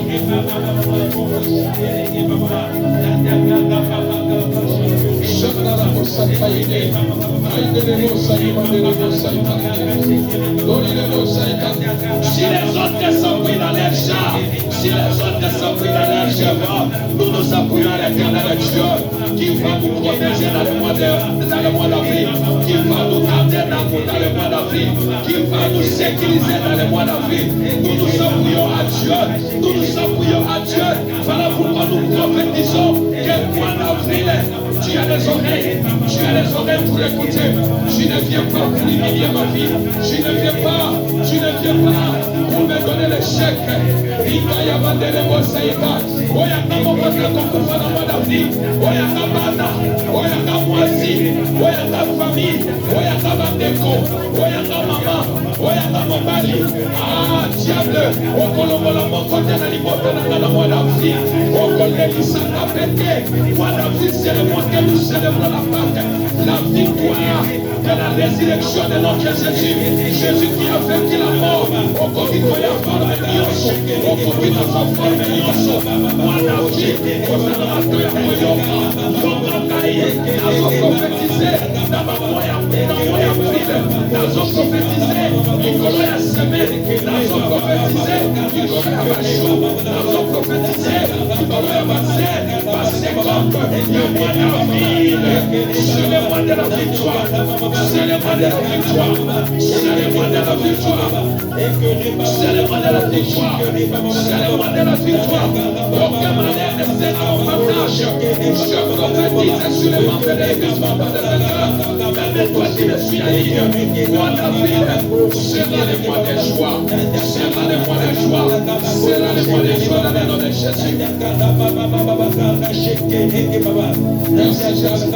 Si les autres sont pris dans les chars, si les autres sont pris dans les chevaux, nous nous appuyons à l'éternel Dieu qui va nous protéger dans le mois d'avril, qui va nous garder dans le mois d'avril, qui va nous sécuriser dans le mois d'avril. Nous nous appuyons à Dieu, nous nous appuyons à Dieu. Voilà pourquoi nous prophétisons que le mois d'avril, tu as les oreilles pour écouter. Tu ne viens pas pour humilier ma vie. Tu ne viens pas pour me donner le chèque. Il va y avoir des négociations. Oyanga mon peuple qu'on va dans le mois d'avril. Oyanga bana, oyanga moisi, oyanga famille, oyanga bandeko, oyanga maman, oyanga mobali. Ah, diable, okolomola mon côté dans le mois d'avril. Okolelisa a pété. Mois d'avril, c'est le mois que nous célébrons la Pâque, la victoire de la résurrection de notre Jésus. Jésus qui a vaincu la mort. Au Covid, il a formé Dioso. Au Covid, il a formé Dioso. Mois d'avril, au Sanamato, il y a Moyoka. Fondokaye, nous avons prophétisé dans ma moya prile. Nous avons prophétisé, Nicolas a semé. Nous avons prophétisé, Nicolas a bachou. Nous avons prophétisé, Nicolas a bassé. Passé comme le mois d'avril. C'est le mois de la victoire. C'est le mois de la victoire. C'est le mois de la victoire. C'est le mois de la victoire. C'est le mois de la victoire. Aucun malheur ne sera en partage. Je prophétise sur les membres de l'église, membres de l'État. Même toi qui me suis à ligne. Mois d'avril sera le mois de joie. Sera le mois de joie. Sera le mois de joie dans le nom de Jésus. Merci Jésus.